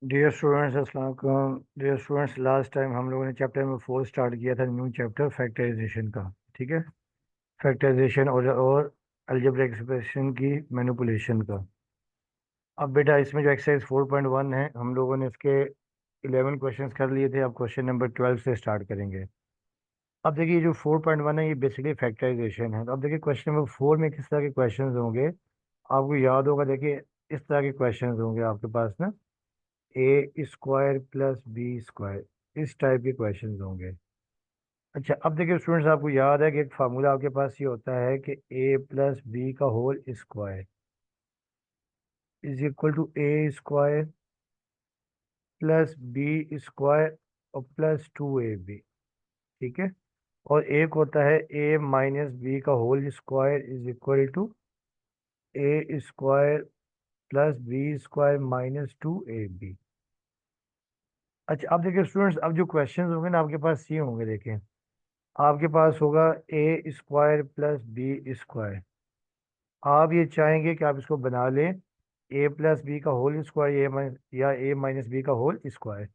Dear students अस्सलाम वालेकुम। Dear students, last time हम लोगों ने चैप्टर नंबर 4 स्टार्ट किया था, न्यू चैप्टर फैक्टराइजेशन का। ठीक है, फैक्टराइजेशन और अलजेब्रिक एक्सप्रेशन की मैनिपुलेशन का। अब बेटा इसमें जो एक्सरसाइज 4.1 है, हम लोगों ने इसके 11 क्वेश्चंस कर लिए थे। अब क्वेश्चन नंबर 12 से स्टार्ट करेंगे। अब देखिए, जो 4.1 है ये बेसिकली फैक्टराइजेशन है। तो अब देखिए क्वेश्चन नंबर 4 में किस तरह के क्वेश्चंस होंगे आपको याद होगा। देखिए, इस तरह के क्वेश्चंस होंगे आपके पास ना, ए स्क्वायर प्लस बी स्क्वायर, इस टाइप के क्वेश्चंस होंगे। अच्छा, अब देखिए स्टूडेंट्स, आपको याद है कि एक फार्मूला आपके पास ये होता है कि ए प्लस बी का whole square is equal to A square plus B square और प्लस 2ab। ठीक है, और एक होता है ए माइनस बी का whole square is equal to A square plus B square minus 2ab। अच्छा, अब देखिए स्टूडेंट्स, अब जो क्वेश्चंस होंगे ना आपके पास ये होंगे। देखें, आपके पास होगा ए स्क्वायर प्लस बी स्क्वायर। आप ये चाहेंगे कि आप इसको बना लें ए प्लस बी का होल स्क्वायर या ए माइनस बी का होल स्क्वायर।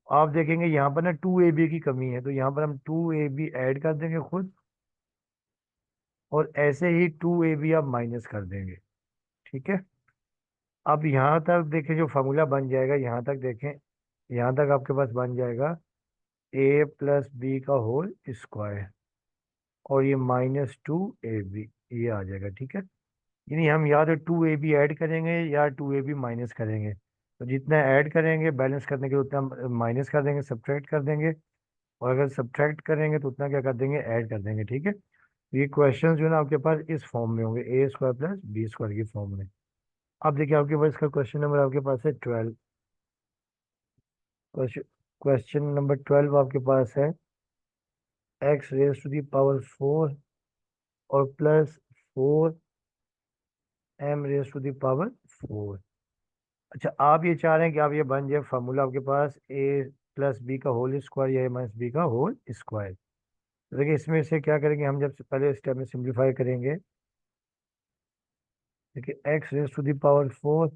आप देखेंगे यहाँ पर ना 2ab की कमी है, तो यहाँ पर हम 2ab ऐड कर देंगे खुद, और ऐसे ही 2ab आप माइनस कर देंगे। ठीक है, अब यहाँ तक देखें जो फार्मूला बन जाएगा, यहाँ तक देखें, यहाँ तक आपके पास बन जाएगा ए प्लस बी का होल स्क्वायर और ये -2ab, ये आ जाएगा। ठीक है, यानी हम या तो 2ab ऐड करेंगे या 2ab माइनस करेंगे। तो जितना ऐड करेंगे बैलेंस करने के लिए उतना माइनस कर देंगे, सब्ट्रैक्ट कर देंगे। और अगर सब्ट्रैक्ट करेंगे तो उतना क्या कर देंगे, ऐड कर देंगे। ठीक है, ये क्वेश्चन जो है ना आपके पास इस फॉर्म में होंगे, ए स्क्वायर प्लस बी स्क्वायर की फॉर्म में। अब देखिए आपके पास इसका क्वेश्चन नंबर आपके पास है 12। क्वेश्चन नंबर 12 आपके पास है X raise to the power 4 और plus 4m raise to the power 4। अच्छा, आप ये चाह रहे हैं कि आप ये बन जाए फार्मूला आपके पास ए प्लस बी का होल स्क्वायर या ए माइनस बी का होल स्क्वायर। तो देखिए इसमें से क्या करेंगे हम, जब से पहले स्टेप में सिंप्लीफाई करेंगे। देखिए X raise to the power 4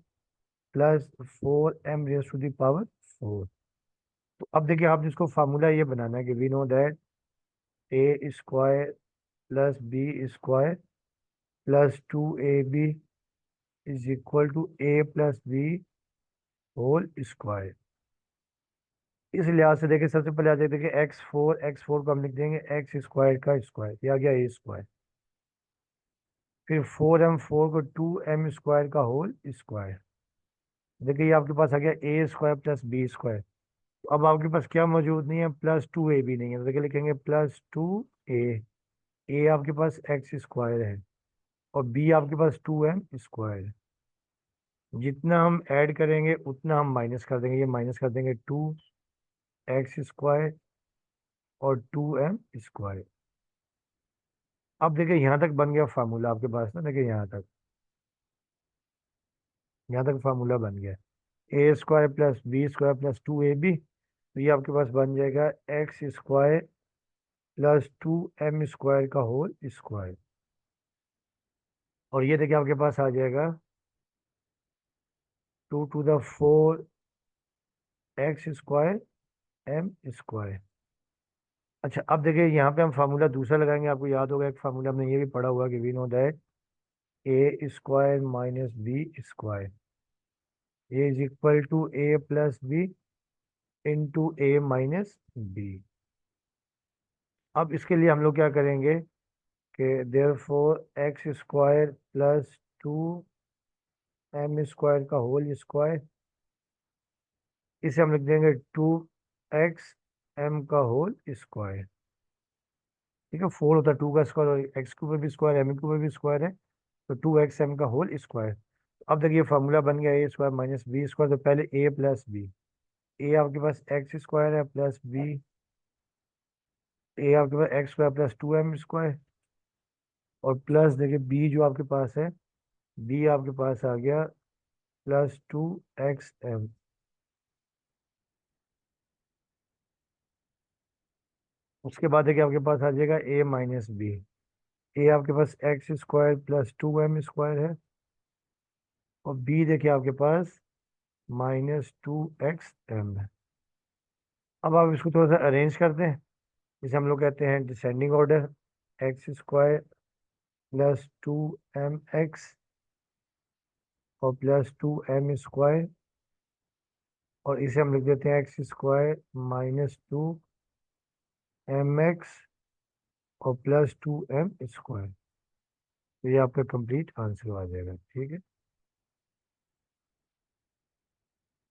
plus 4m raise to the power 4। तो अब देखिए आप जिसको फार्मूला ये बनाना है कि we know that A square plus B square plus 2ab is equal to A plus B whole square. इस लिहाज से देखिए, सबसे पहले आ जाए, देखिए एक्स फोर को हम लिख देंगे एक्स स्क्वायर का स्क्वायर, ये आ गया ए स्क्वायर। फिर 4m4 को 2m स्क्वायर का होल स्क्वायर। देखिए ये आपके पास आ गया A square plus B square. तो अब आपके पास क्या मौजूद नहीं है, +2a भी नहीं है। तो देखिए लिखेंगे +2a। ए आपके पास एक्स स्क्वायर है और बी आपके पास 2m स्क्वायर है। जितना हम ऐड करेंगे उतना हम माइनस कर देंगे, ये माइनस कर देंगे 2x स्क्वायर और 2m स्क्वायर। अब देखिए यहाँ तक बन गया फार्मूला आपके पास ना। देखिए यहाँ तक फार्मूला बन गया A square plus B square plus 2ab। तो ये आपके पास बन जाएगा x square plus 2m square का होल स्क्वायर। और ये देखिए आपके पास आ जाएगा 2 to the 4 x square M square. अच्छा, अब देखिए यहाँ पे हम फार्मूला दूसरा लगाएंगे। आपको याद होगा एक फार्मूला हमने ये भी पढ़ा हुआ कि we know that A square minus B square is equal to A plus B into A minus B. अब इसके लिए हम लोग क्या करेंगे कि there four X square plus 2m square का होल स्क्वायर, इसे हम लिख देंगे 2x m का होल स्क्वायर। ठीक है, 4 होता है 2 का स्क्वायर और एक्स क्यूब में भी स्क्वायर, एम क्यूब में भी स्क्वायर है, तो 2xm का होल स्क्वायर। अब देखिए फार्मूला बन गया A square minus B square. तो पहले ए प्लस बी, ए आपके पास एक्स स्क्वायर है प्लस बी, ए आपके पास x square plus 2m square, और प्लस देखिए बी जो आपके पास है, बी आपके पास आ गया +2xm। उसके बाद देखिए आपके पास आ जाएगा ए माइनस बी, ए आपके पास x square plus 2m square है, और बी देखिए आपके पास -2xm है। अब आप इसको थोड़ा सा अरेंज करते हैं, जिसे हम लोग कहते हैं descending order. x² plus 2mx और प्लस 2m², और इसे हम लिख देते हैं x² -2mx और प्लस 2m²। तो ये आपका कंप्लीट आंसर आ जाएगा, ठीक है।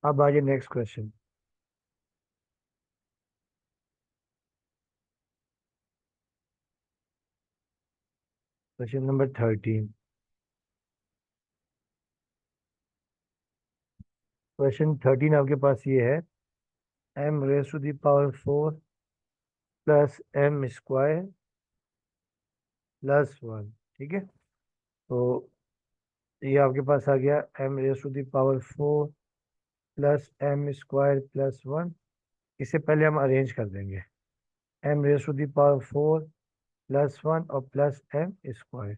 अब आइए next question. Question number 13। Question 13 आपके पास ये है, m⁴ प्लस m² प्लस 1, ठीक है। तो ये आपके पास आ गया m⁴ प्लस m² प्लस 1। इसे पहले हम अरेंज कर देंगे, m⁴ प्लस 1 और प्लस m²।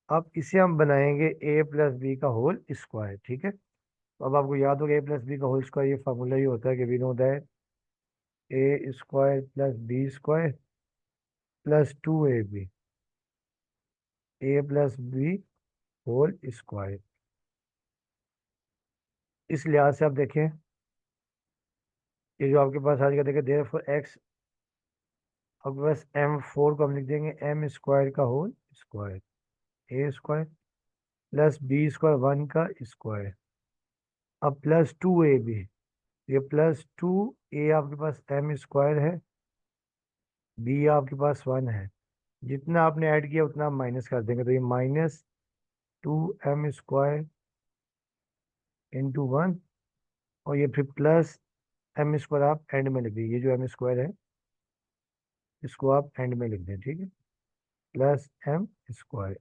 अब इसे हम बनाएंगे a प्लस बी का होल स्क्वायर, ठीक है। तो अब आपको याद होगा a प्लस बी का होल स्क्वायर, ये फार्मूला ही होता है कि we know that a² plus b² plus 2ab, a plus B whole square. इस लिहाज से आप देखें, ये जो आपके पास आ जाएगा, देखिए देयरफॉर x, अब बस m⁴ को हम लिख देंगे m² का whole square, a² plus b² 1 का स्क्वायर। अब प्लस 2ab, ये प्लस 2a आपके पास m² है, b आपके पास 1 है। जितना आपने ऐड किया उतना आप माइनस कर देंगे, तो ये -2m² इंटू 1, और ये फिर प्लस m² आप एंड में लिख दीजिए। ये जो m² है इसको आप एंड में लिख दें, ठीक है, प्लस m²।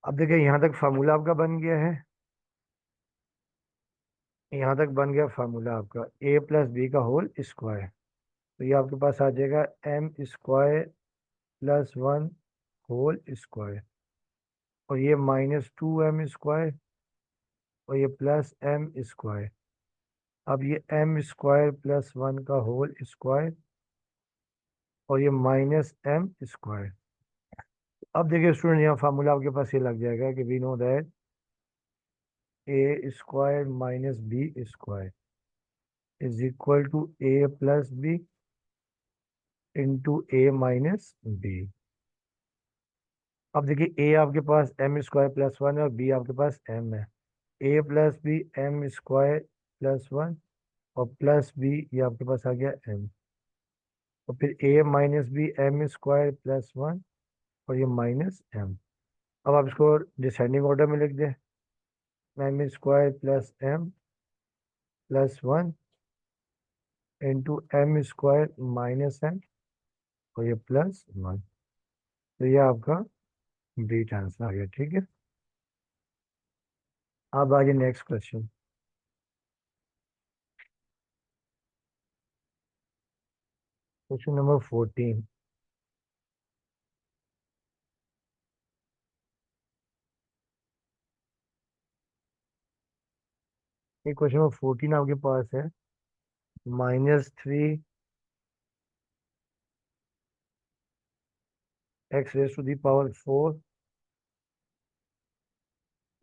अब देखिए यहाँ तक फार्मूला आपका बन गया है, यहाँ तक बन गया फार्मूला आपका a प्लस बी का होल स्क्वायर। तो ये आपके पास आ जाएगा m² प्लस 1 होल स्क्वायर, और ये -2m² और ये प्लस m²। अब ये m² प्लस 1 का होल स्क्वायर और ये -m²। अब देखिए स्टूडेंट, यहाँ फार्मूला आपके पास ये लग जाएगा कि we know that a² minus b² is equal to a plus B into a minus B. अब देखिए a आपके पास m² प्लस 1 है और b आपके पास m है। a plus B m² plus 1 और प्लस b, ये आपके पास आ गया m, और फिर a minus B m² plus 1 और ये माइनस m। अब आप इसको डिसेंडिंग ऑर्डर में लिख दें, m² plus m plus 1 into m² minus m और ये प्लस 1। तो ये आपका कंप्लीट आंसर आ गया, ठीक है। अब आगे नेक्स्ट क्वेश्चन। Question number 14। ये क्वेश्चन नंबर 14 आपके पास है, -3 x⁴,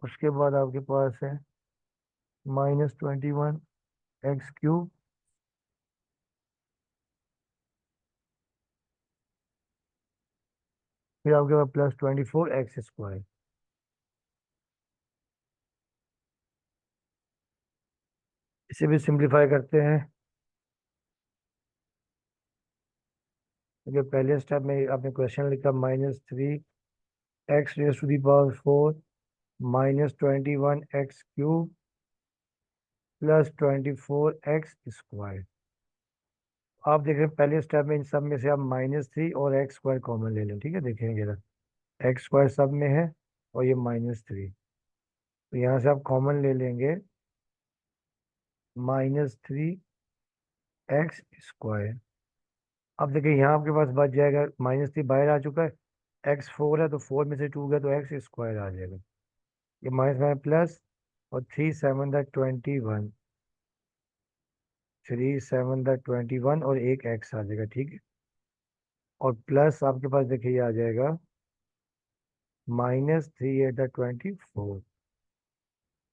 उसके बाद आपके पास है -21 x³, फिर आपके पास +24 x²। इसे भी सिंप्लीफाई करते हैं। देखिए पहले स्टेप में आपने क्वेश्चन लिखा -3 x⁴ -21 x³ प्लस 24 x²। आप देख रहे हैं पहले स्टेप में इन सब में से आप -3 और x² कॉमन ले लें, ठीक है। देखेंगे जरा, x² सब में है और ये -3, तो यहाँ से आप कॉमन ले लेंगे -3 x²। अब देखिए यहाँ आपके पास बच जाएगा, -3 बाहर आ चुका है, x4 है तो 4 में से 2 गया तो x² आ जाएगा, ये माइनस में प्लस और 3 7 21, 3 7 21 और एक एक्स आ जाएगा, ठीक है। और प्लस आपके पास देखिए ये आ जाएगा -3 8 24,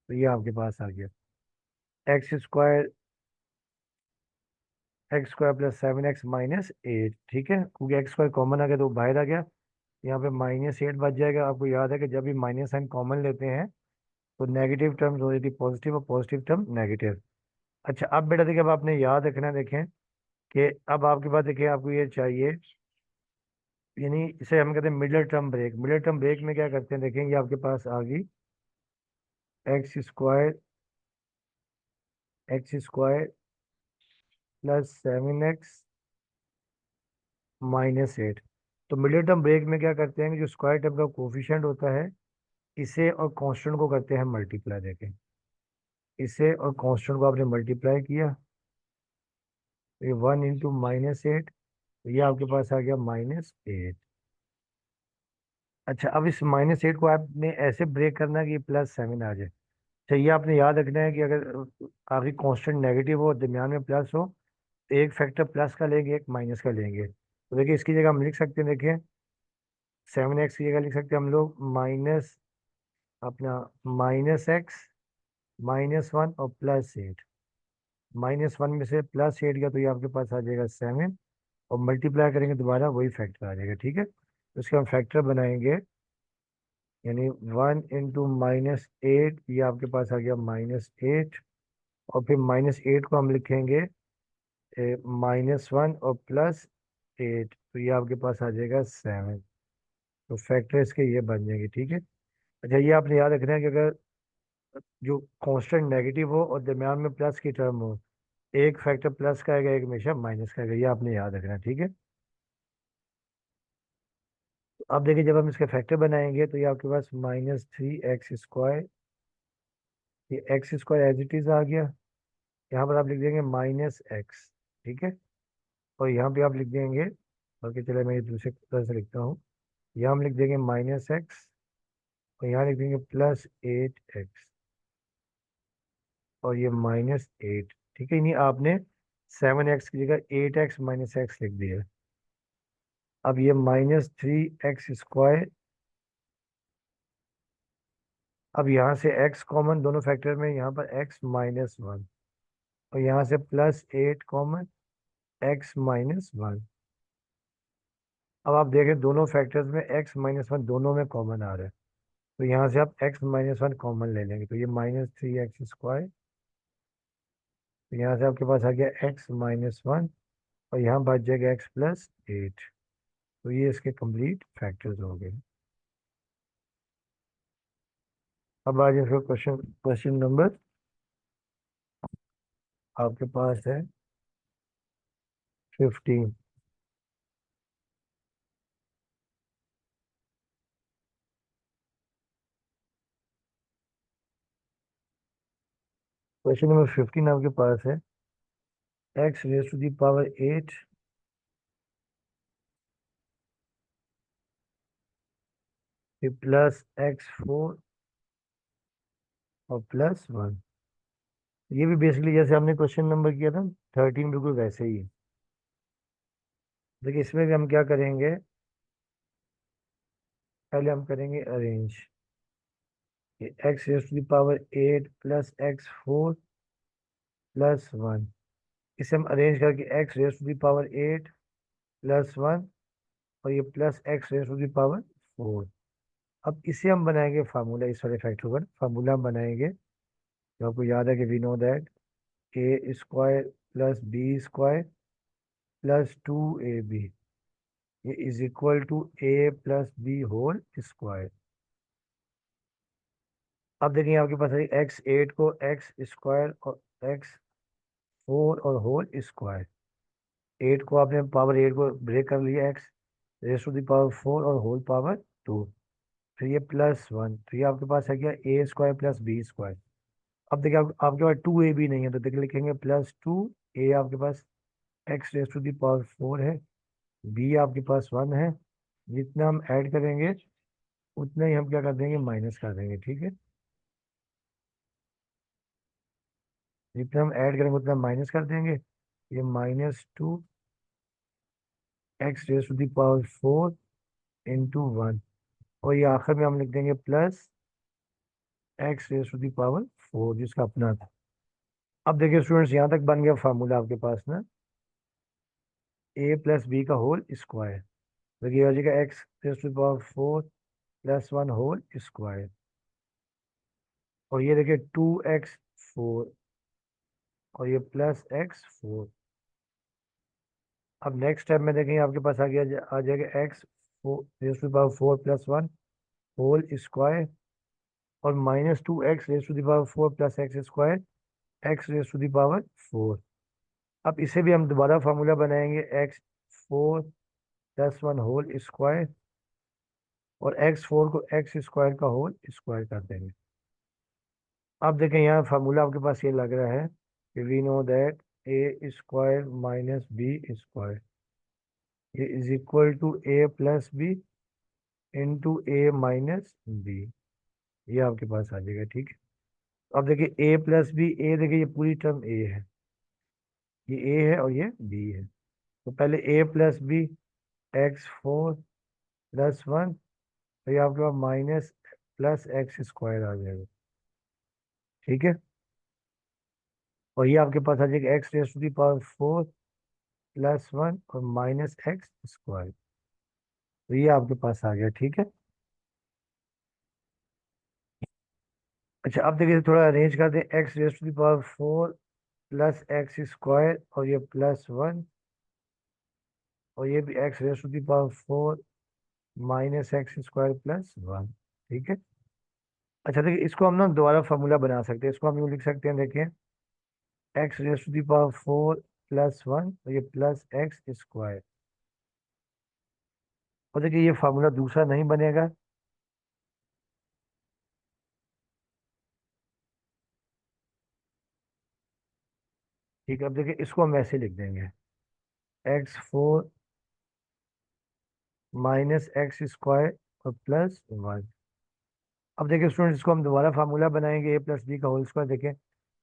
तो ये आपके पास आ गया x² x² + 7x - 8, ठीक है, क्योंकि x² कॉमन आ गया तो बाहर आ गया। यहाँ पे -8 बच जाएगा। आपको याद है कि जब भी माइनस साइन कॉमन लेते हैं तो नेगेटिव टर्म्स हो जाती है पॉजिटिव और पॉजिटिव टर्म नेगेटिव। अच्छा अब बेटा देखिए, अब आपने याद रखना है, देखें कि अब आपके पास देखिए आपको ये चाहिए, यानी इसे हम कहते हैं middle term break. Middle term break में क्या करते हैं, देखें ये आपके पास आ गई x² +7x - 8। तो मिडिल टर्म ब्रेक में क्या करते हैं कि जो स्क्वायर टर्म का कोफिशिएंट होता है इसे और कांस्टेंट को करते हैं मल्टीप्लाई। देखें इसे और कांस्टेंट को आपने मल्टीप्लाई किया तो ये 1 × -8, ये आपके पास आ गया -8। अच्छा अब इस -8 को आपने ऐसे ब्रेक करना है कि +7 आ जाए। अच्छा ये आपने याद रखना है कि अगर आखिरी कांस्टेंट नेगेटिव हो, दरमियान में प्लस हो, तो एक फैक्टर प्लस का लेंगे, एक माइनस का लेंगे। तो देखिए इसकी जगह हम लिख सकते हैं, देखिए 7x की जगह लिख सकते हैं हम लोग माइनस अपना -x - 1 और +8। -1 में से +8 गया तो ये आपके पास आ जाएगा 7, और मल्टीप्लाई करेंगे दोबारा वही फैक्टर आ जाएगा, ठीक है। तो इसके हम फैक्टर बनाएंगे, यानी 1 × -8, ये आपके पास आ गया -8, और फिर -8 को हम लिखेंगे -1 और +8, तो ये आपके पास आ जाएगा 7। तो फैक्टर इसके ये बन जाएंगे, ठीक है। अच्छा ये आपने याद रखना है कि अगर जो कांस्टेंट नेगेटिव हो और दरम्यान में प्लस की टर्म हो, एक फैक्टर प्लस का आएगा, एक हमेशा माइनस का आएगा, ये आपने याद रखना है, ठीक है। तो अब देखिए जब हम इसके फैक्टर बनाएंगे तो ये आपके पास -3x², ये x² एज इट इज आ गया। यहाँ पर आप लिख देंगे -x, ठीक है। और यहाँ पे आप लिख देंगे, बल्कि चले मैं ये दूसरे तरह से लिखता हूँ, यहाँ हम लिख देंगे -x, और यहाँ लिख देंगे +8x, और ये -8, ठीक है। नहीं आपने 7x की जगह 8x - x लिख दिया। अब ये -3x², अब यहाँ से x कॉमन दोनों फैक्टर में, यहाँ पर x - 1, और यहाँ से +8 कॉमन x - 1। अब आप देखें दोनों फैक्टर्स में x - 1 दोनों में कॉमन आ रहा है, तो यहाँ से आप x - 1 कॉमन ले लेंगे, तो ये -3x², तो यहाँ से आपके पास आ गया x - 1, और यहाँ बच जाएगा x + 8। तो ये इसके कंप्लीट फैक्टर्स हो गए। अब आ जाए क्वेश्चन क्वेश्चन नंबर आपके पास है 15। क्वेश्चन नंबर 15 आपके पास है x⁻8 फिर +x4 और +1। ये भी बेसिकली जैसे हमने क्वेश्चन नंबर किया था 13, बिल्कुल वैसे ही है। देखिए इसमें भी हम क्या करेंगे, पहले हम करेंगे अरेंज, x⁻8 +x4 +1। इसे हम अरेंज करके x⁻8 +1, और ये +x⁻4। अब इसे हम बनाएंगे फार्मूला, इस वाले फैक्टर पर फार्मूला हम बनाएंगे। तो आपको याद है कि we know that a² + b² +2ab, ये is equal to a + b whole square. अब देखिए आपके पास है x8 को x² और x4 और होल स्क्वायर। 8 को आपने पावर 8 को ब्रेक कर लिया, x⁻4 और होल पावर 2, फिर ये +1, तो ये आपके पास है क्या a² + b²। अब देखिए आपके पास 2ab नहीं है, तो देखिए लिखेंगे +2a, आपके पास x⁻4 है, b आपके पास 1 है। जितना हम ऐड करेंगे उतना ही हम क्या कर देंगे, माइनस कर देंगे, ठीक है। जितना हम ऐड करेंगे उतना माइनस कर देंगे। ये -2 x⁴ इंटू 1, और ये आखिर में हम लिख देंगे +x⁴ जिसका अपना था। अब देखिए स्टूडेंट्स, यहाँ तक बन गया फार्मूला आपके पास ना, a+b² देखिए हो जाएगा x⁴ +1 और ये देखिए 2x⁴ और ये +x⁴। अब नेक्स्ट स्टेप में देखेंगे आपके पास आ जाएगा x⁴ +1 और -2x⁴ + x²x⁴ अब इसे भी हम दोबारा फार्मूला बनाएंगे x⁴+1 और x4 को x² का होल स्क्वायर कर देंगे। अब देखें यहाँ फार्मूला आपके पास ये लग रहा है कि we know that a² - b² ये is equal to a+b into a - b। ये आपके पास आ जाएगा, ठीक है। अब देखिए a+b, देखिए ये पूरी टर्म a है, ये a है और ये b है। तो पहले a+b x⁴+1, तो ये आपके पास -+x² आ जाएगा, ठीक है। और ये आपके पास आ जाएगा x⁴+1 और -x²। तो ये आपके पास आ गया, ठीक है। अच्छा अब देखिए थोड़ा अरेंज कर दें, x⁴ +x² और ये +1 और ये भी x⁴ -x² +1, ठीक है। अच्छा देखिए इसको हम ना दोबारा फार्मूला बना सकते हैं, इसको हम यूँ लिख सकते हैं, देखिए x⁴ +1 और ये +x²। और देखिए ये फार्मूला दूसरा नहीं बनेगा, ठीक है। अब देखिए इसको हम ऐसे लिख देंगे x⁴ -x² और +1। अब देखिए स्टूडेंट इसको हम दोबारा फार्मूला बनाएंगे a+b का होल स्क्वायर। देखें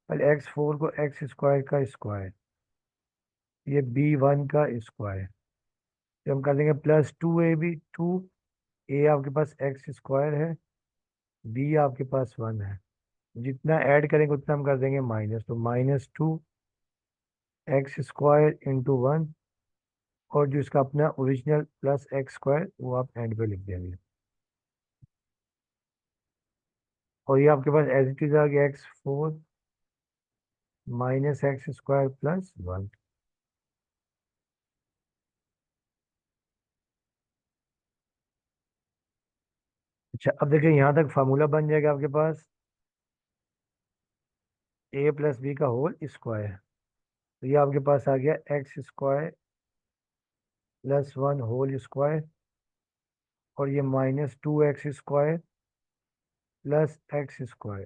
पहले x4 को x² का स्क्वायर, ये b1 का स्क्वायर, तो हम कर देंगे +2ab। 2a आपके पास x² है, b आपके पास 1 है, जितना ऐड करेंगे उतना हम कर देंगे माइनस, तो -2x² इंटू 1 और जो इसका अपना ओरिजिनल +x² वो आप एंड पे लिख देंगे। और ये आपके पास एज इट इज आ गया x4 -x² +1। अच्छा अब देखिए यहाँ तक फार्मूला बन जाएगा आपके पास a+b का होल स्क्वायर। तो ये आपके पास आ गया x² +1 होल स्क्वायर और ये -2x² +x²।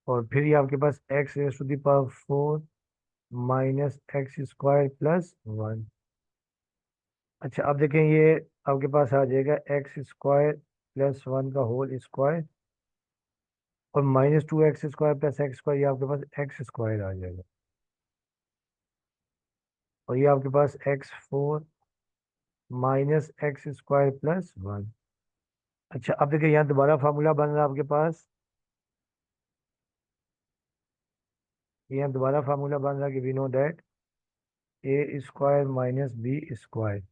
और फिर ये आपके पास x⁴ -x² +1। अच्छा अब देखें ये आपके पास आ जाएगा x² +1 का होल स्क्वायर और -2x² +x², ये आपके पास x² आ जाएगा। और ये आपके पास x4 -x² +1। अच्छा अब देखिए यहाँ दोबारा फार्मूला बन रहा है आपके पास, यहाँ दोबारा फार्मूला बन रहा है कि we know that a² - b²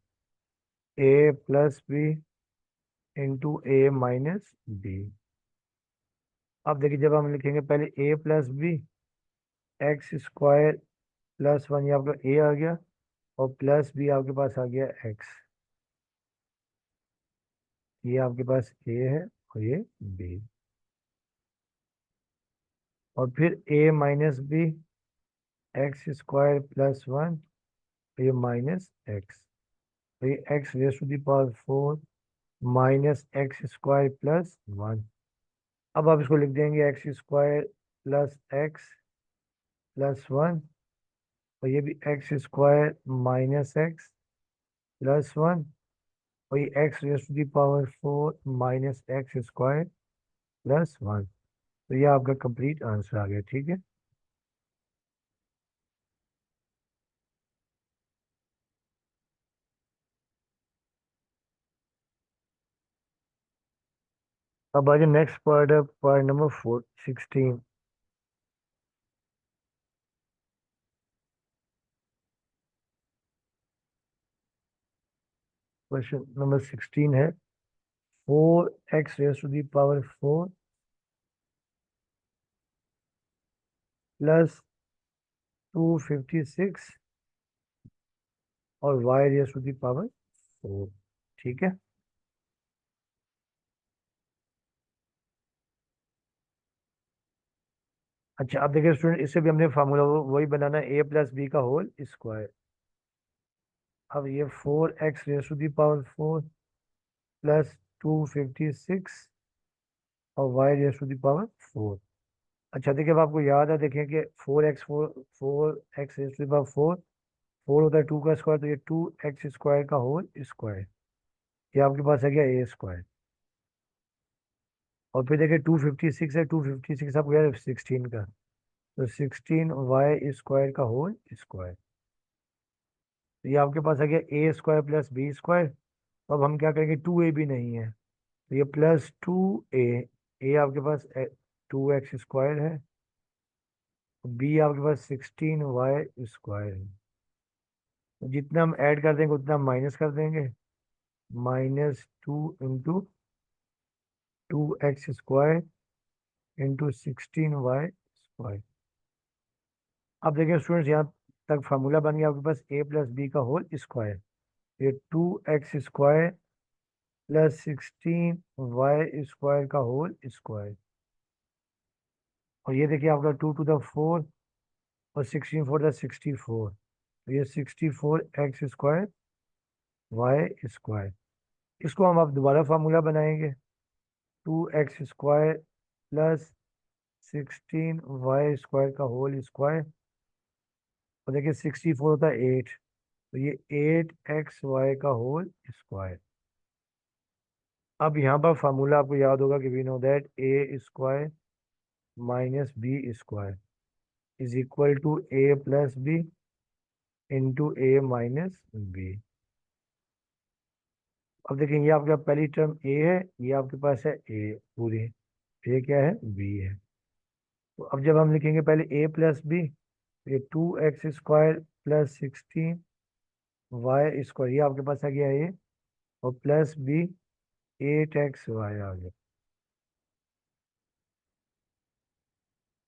a+b into a - b। अब देखिए जब हम लिखेंगे पहले a+b x² +1, ये आपका a आ गया और +b आपके पास आ गया x, ये आपके पास a है और ये b। और फिर a - b x² +1 ये -x, तो ये x⁴ -x² +1। अब आप इसको लिख देंगे x² +x +1 और ये भी x² - x +1 और ये x⁴ -x² +1। तो ये आपका कंप्लीट आंसर आ गया, ठीक है। अब आगे नेक्स्ट पार्ट है, पार्ट नंबर 16। क्वेश्चन नंबर 16 है, 4x⁴ प्लस 256 और y⁴, ठीक है। अच्छा, अब देखिए स्टूडेंट, इससे भी हमने फार्मूला वही बनाना है, a+b² अब ये 4x⁴ प्लस 256 और y⁴। अच्छा देखिए, अब आपको याद है, देखें कि 4x फोर होता है 2 का स्क्वायर, तो ये 2x² का होल स्क्वायर, ये आपके पास है क्या a²। और फिर देखिए 256 है, 256 आपको याद है 16 का, तो 16y² का होल स्क्वायर, तो ये आपके पास है क्या a² + b²। तो अब हम क्या करेंगे, 2a भी नहीं है, तो ये +2a, a आपके पास 2x² है, बी आपके पास 16y² है। तो जितना हम ऐड कर देंगे उतना हम माइनस कर देंगे, -2 × 2x² × 16y²। अब देखिए स्टूडेंट्स, यहाँ तक फार्मूला बन गया आपके पास a+b का होल स्क्वायर, ये 2x² + 16y² का होल स्क्वायर, और ये देखिए आपका 2⁴ और 16⁴ 64, तो ये 64x²y²। इसको हम अब दोबारा फार्मूला बनाएंगे, 2x² + 16y² का होल स्क्वायर, और देखिए 64 होता है 8, तो ये 8xy का होल स्क्वायर। अब यहाँ पर फार्मूला आपको याद होगा कि we know that a² - b² = a+b × a-b। अब देखिए, ये आपका पहली टर्म a है, ये आपके पास है a पूरी, ये क्या है b है। तो अब जब हम लिखेंगे पहले a+b, ये 2x² + 16y², ये आपके पास आ गया a, और प्लस b 8xy आ गया,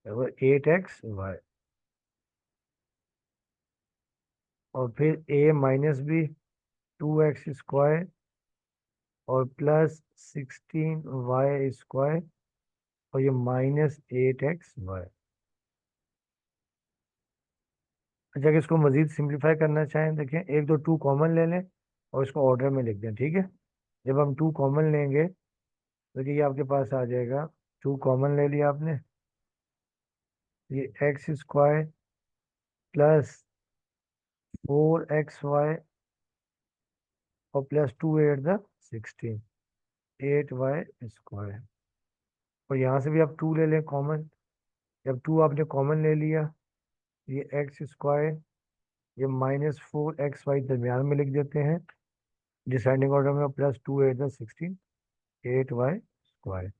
और 8xy, और फिर a - b 2x² और +16y², और ये -8xy। अच्छा, कि इसको मजीद सिंप्लीफाई करना चाहें, देखें एक दो टू कॉमन ले लें और इसको ऑर्डर में लिख दें, ठीक है। जब हम टू कॉमन लेंगे तो ये आपके पास आ जाएगा, टू कॉमन ले लिया आपने, ये x² + 4xy और +2 8 × 16, 8y²। और यहाँ से भी आप टू ले लें कॉमन, जब टू आपने कॉमन ले लिया, ये x², ये -4xy दरमियान में लिख देते हैं डिसेंडिंग ऑर्डर में, +2 8 × 16, 8y²।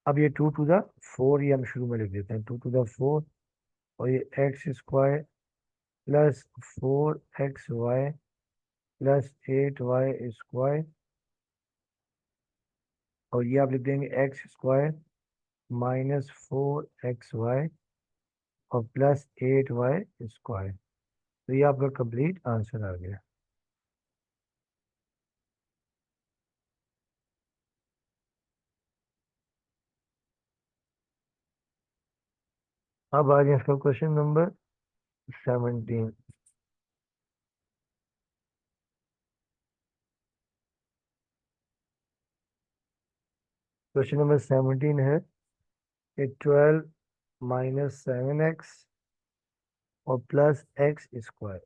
अब ये 2⁴ ये हम शुरू में लिख देते हैं, 2⁴, और ये x² + 4xy + 8y², और ये आप लिख देंगे x² -4xy और +8y²। तो ये आपका कंप्लीट आंसर आ गया। अब आ गया इसका क्वेश्चन नंबर 17। क्वेश्चन नंबर 17 है कि 12 - 7x और +x²।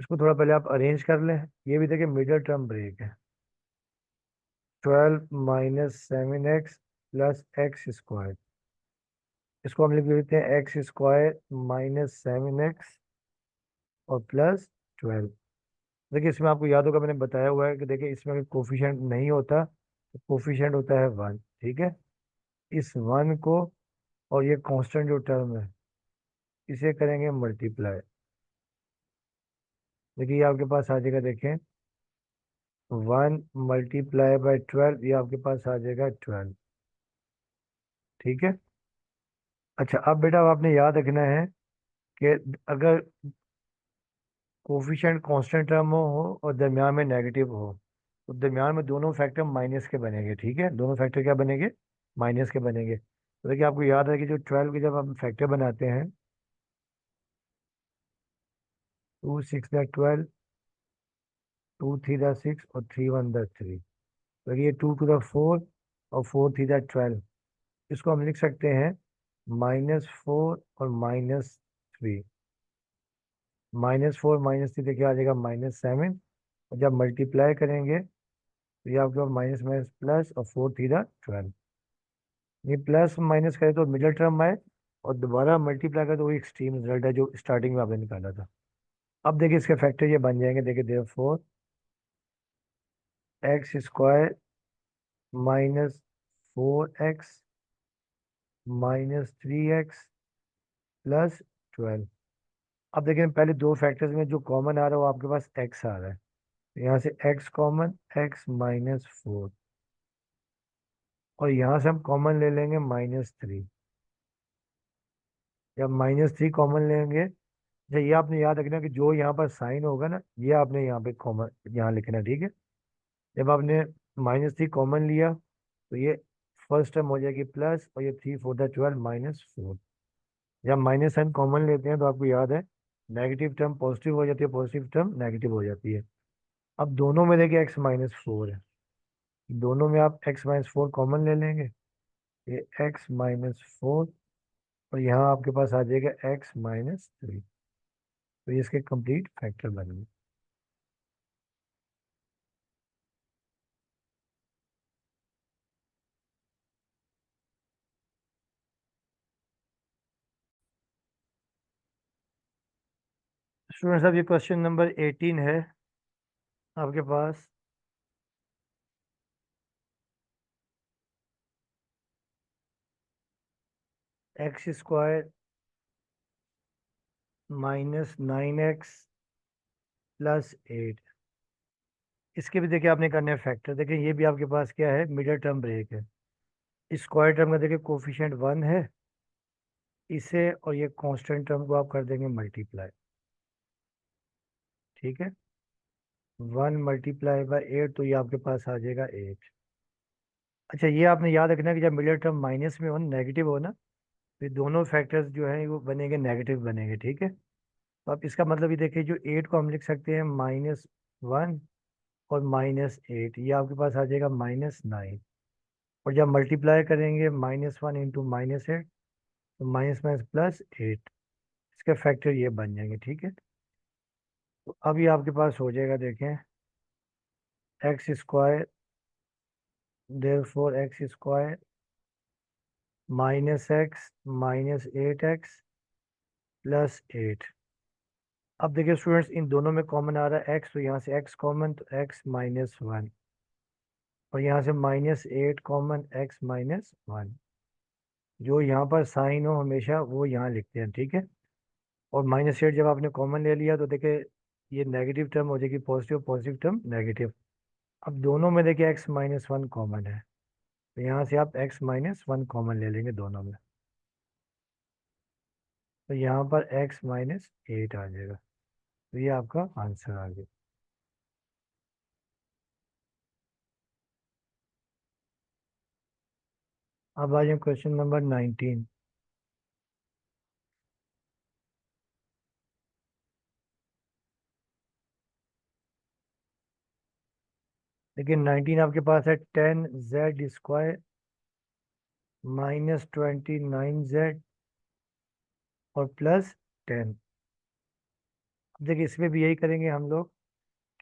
इसको थोड़ा पहले आप अरेंज कर लें, ये भी देखिए मिडिल टर्म ब्रेक है, 12 minus 7x plus x square. इसको हम लिख देते हैं एक्स स्क्वायर माइनस 7x और प्लस 12। देखिए इसमें आपको याद होगा मैंने बताया हुआ है कि देखिए इसमें अगर कोफिशिएंट नहीं होता तो कोफिशिएंट होता है 1। ठीक है, इस 1 को और ये कांस्टेंट जो टर्म है इसे करेंगे मल्टीप्लाई। देखिए ये आपके पास आ जाएगा, देखें 1 मल्टीप्लाई बाय 12, ये आपके पास आ जाएगा 12। ठीक है। अच्छा अब बेटा आपने याद रखना है कि अगर कोफिशिएंट कांस्टेंट टर्म हो और दरमियान में नेगेटिव हो तो दरमियान में दोनों फैक्टर माइनस के बनेंगे। ठीक है, दोनों फैक्टर क्या बनेंगे, माइनस के बनेंगे। तो देखिए आपको याद है कि जो 12 के जब हम फैक्टर बनाते हैं 2 6 12, 2 3 6 और 3 1 3। तो ये 2 टू द 4 और 4 3 12, इसको हम लिख सकते हैं -4 और -3। -4 -3 देखिए आ जाएगा -7। और जब मल्टीप्लाई करेंगे तो ये आपके पास माइनस माइनस प्लस और 4 3 12। ये प्लस माइनस करें तो मिडिल टर्म आए और दोबारा मल्टीप्लाई करें तो वही एक्सट्रीम रिजल्ट है जो स्टार्टिंग में आपने निकाला था। अब देखिए इसके फैक्टर ये बन जाएंगे। देखिए therefore x square -4x -3x plus 12। अब देखिए पहले दो फैक्टर्स में जो कॉमन आ रहा है वो आपके पास x आ रहा है, तो यहाँ से x कॉमन, x -4, और यहाँ से हम कॉमन ले लेंगे -3। जब -3 कॉमन लेंगे, अच्छा ये आपने याद रखना कि जो यहाँ पर साइन होगा ना ये आपने यहाँ पे कॉमन यहाँ लिखना है। ठीक है, जब आपने -3 कॉमन लिया तो ये फर्स्ट टर्म हो जाएगी प्लस और ये 3 4 12 -4। जब माइनस साइन कॉमन लेते हैं तो आपको याद है नेगेटिव टर्म पॉजिटिव हो जाती है, पॉजिटिव टर्म नेगेटिव हो जाती है। अब दोनों में देखिए x-4 है, दोनों में आप x-4 कॉमन ले लेंगे, ये x-4 और यहाँ आपके पास आ जाएगा x-3। तो ये इसके कंप्लीट फैक्टर बन गए। स्टूडेंट साहब ये क्वेश्चन नंबर 18 है आपके पास। एक्स स्क्वायर -9x प्लस 8, इसके भी देखिए आपने करने हैं फैक्टर। देखिए ये भी आपके पास क्या है, मिडिल टर्म ब्रेक है। स्क्वायर टर्म का देखिए कोफिशिएंट 1 है, इसे और ये कांस्टेंट टर्म को आप कर देंगे मल्टीप्लाई। ठीक है, 1 मल्टीप्लाई बाय 8 तो ये आपके पास आ जाएगा 8। अच्छा ये आपने याद रखना कि जब मिडिल टर्म माइनस में हो, नेगेटिव हो ना, तो ये दोनों फैक्टर्स जो हैं वो बनेंगे नेगेटिव बनेंगे। ठीक है, तो आप इसका मतलब ये देखिए जो 8 को हम लिख सकते हैं -1 और -8, ये आपके पास आ जाएगा -9। और जब मल्टीप्लाई करेंगे -1 इंटू -8 तो माइनस माइनस +8, इसके फैक्टर ये बन जाएंगे। ठीक है, तो अब ये आपके पास हो जाएगा, देखें x square, therefore x square -x -8x plus 8। अब देखिए स्टूडेंट्स इन दोनों में कॉमन आ रहा है x, तो यहाँ से x कॉमन तो x -1, और यहाँ से -8 कॉमन x -1। जो यहाँ पर साइन हो हमेशा वो यहाँ लिखते हैं। ठीक है, और -8 जब आपने कॉमन ले लिया तो देखिए ये नेगेटिव टर्म हो जाएगी पॉजिटिव, पॉजिटिव टर्म नेगेटिव। अब दोनों में देखिए x -1 कॉमन है, तो यहाँ से आप x -1 कॉमन ले लेंगे दोनों में, तो यहाँ पर x -8 आ जाएगा। तो ये आपका आंसर आ गया। अब आ जाए क्वेश्चन नंबर 19। लेकिन 19 आपके पास है 10z² -29z और +10। अब देखिए इसमें भी यही करेंगे हम लोग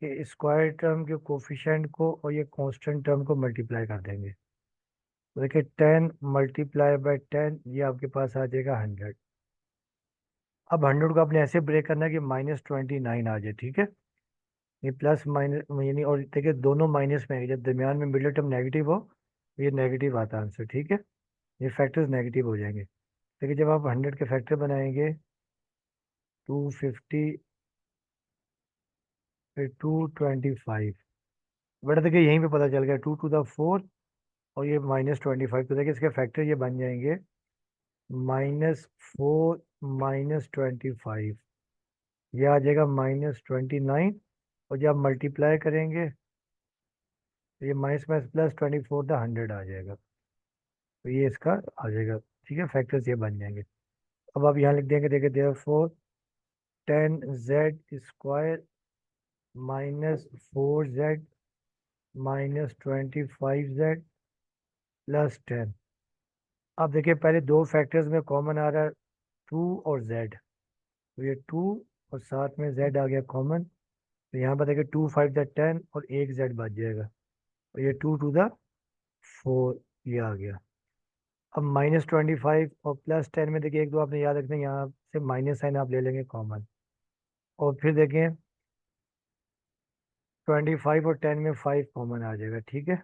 कि स्क्वायर टर्म के कोफिशिएंट को और ये कांस्टेंट टर्म को मल्टीप्लाई कर देंगे। तो देखिए 10 मल्टीप्लाई बाय 10 ये आपके पास आ जाएगा 100। अब 100 को आपने ऐसे ब्रेक करना है कि -29 आ जाए, ठीक है। ये प्लस माइनस यानी, और देखिए दोनों माइनस में है, जब दरमियान में मिडिल टर्म नेगेटिव हो तो ये नेगेटिव आता है आंसर, ठीक है। ये फैक्टर्स नेगेटिव हो जाएंगे। देखिए जब आप 100 के फैक्टर बनाएंगे 250 फिर 225, बट देखिए यहीं पे पता चल गया 2 टू द 4 और ये -25, तो देखिए इसके फैक्टर ये बन जाएंगे -4 -25, ये आ जाएगा -29। और जब आप मल्टीप्लाई करेंगे तो ये माइनस माइनस प्लस 24 द 100 आ जाएगा, तो ये इसका आ जाएगा, ठीक है। फैक्टर्स ये बन जाएंगे। अब आप यहाँ लिख देंगे, देखिए देयरफॉर 10z² -4z -25z +10। अब देखिए पहले दो फैक्टर्स में कॉमन आ रहा है 2 और z, तो ये 2 और साथ में z आ गया कॉमन, तो यहाँ पर देखिए 2 5 द 10 और एक z बच जाएगा, और ये 2 टू द 4 ये आ गया। अब -25 और +10 में देखिए एक दो आपने याद रखना है, यहाँ से माइनस साइन आप ले लेंगे कॉमन, और फिर देखें 25 और 10 में 5 कॉमन आ जाएगा, ठीक है।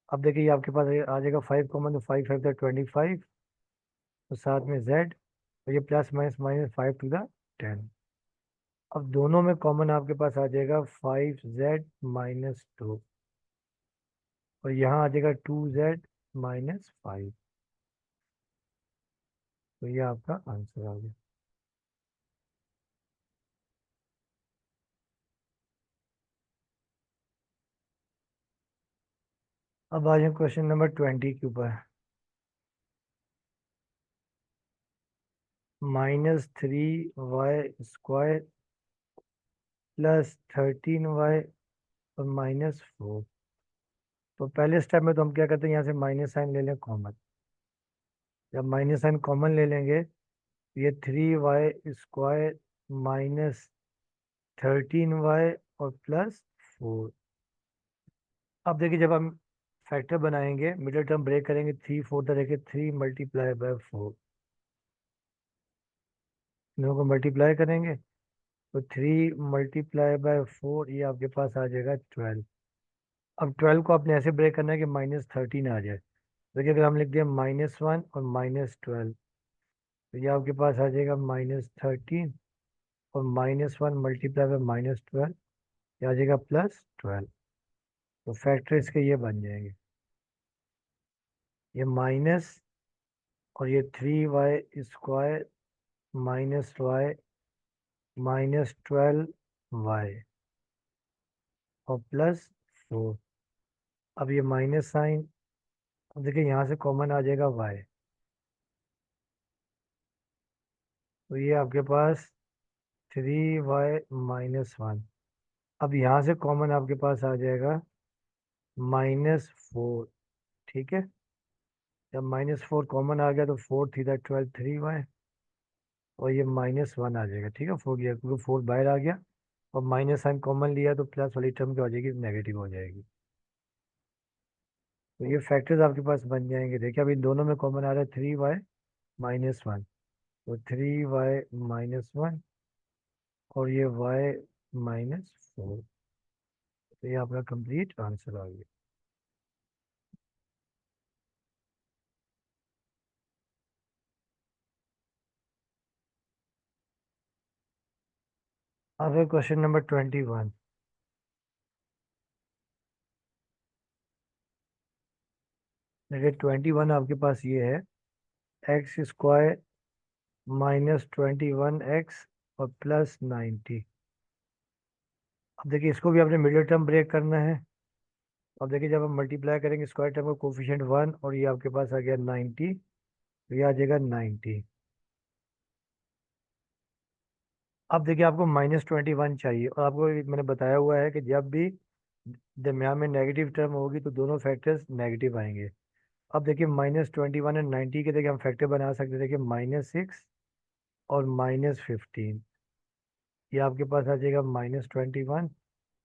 अब देखिए ये आपके पास आ जाएगा 5 कॉमन, तो 5 5 द 25 और साथ में z, और ये plus minus minus 5 to the 10। अब दोनों में कॉमन आपके पास आ जाएगा 5z -2, और यहाँ आ जाएगा 2z -5, तो ये आपका आंसर आ गया। अब आ जाए क्वेश्चन नंबर 20 के ऊपर। -3y² +13y और -4। तो पहले स्टेप में तो हम क्या करते हैं, यहाँ से माइनस साइन ले लें कॉमन। जब माइनस साइन कॉमन ले लेंगे तो ये 3y² -13y और +4। अब देखिए जब हम फैक्टर बनाएंगे मिडिल टर्म ब्रेक करेंगे 3 4 तरह के 3 मल्टीप्लाई बाय 4, इन लोगों को मल्टीप्लाई करेंगे तो 3 × 4 ये आपके पास आ जाएगा 12। अब 12 को आपने ऐसे ब्रेक करना है कि -13 आ जाए। देखिए अगर हम लिख दें -1 और -12, तो ये आपके पास आ जाएगा -13 और -1 मल्टीप्लाई बाय -12, ये आ जाएगा +12। तो फैक्टर इसके ये बन जाएंगे, ये माइनस और ये 3y² -y -12y और +4। अब ये माइनस साइन, अब देखिए यहाँ से कॉमन आ जाएगा y, तो ये आपके पास 3y -1। अब यहाँ से कॉमन आपके पास आ जाएगा -4, ठीक है। जब -4 कॉमन आ गया तो 4 3 12 3y, और ये -1 आ जाएगा, ठीक है। 4 गया क्योंकि 4 बाहर आ गया, और माइनस साइन कॉमन लिया तो प्लस वाली टर्म क्या हो जाएगी, नेगेटिव हो जाएगी। तो ये फैक्टर्स आपके पास बन जाएंगे। देखिए अब इन दोनों में कॉमन आ रहा है 3y -1, तो 3y -1 और ये y -4, तो ये आपका कंप्लीट आंसर आ गया। अब है क्वेश्चन नंबर 21। देखिए 21 आपके पास ये है x² -21x और +90। अब देखिए इसको भी आपने मिडिल टर्म ब्रेक करना है। अब देखिए जब हम मल्टीप्लाई करेंगे स्क्वायर टर्म का कोफिशिएंट 1, और ये आपके पास आ गया 90, तो ये आ जाएगा 90। अब देखिए आपको -21 चाहिए, और आपको मैंने बताया हुआ है कि जब भी दरम्यान में नेगेटिव टर्म होगी तो दोनों फैक्टर्स नेगेटिव आएंगे। अब देखिए -21 एंड 90 के देखिए हम फैक्टर बना सकते हैं। देखिए -6 और -15, ये आपके पास आ जाएगा -21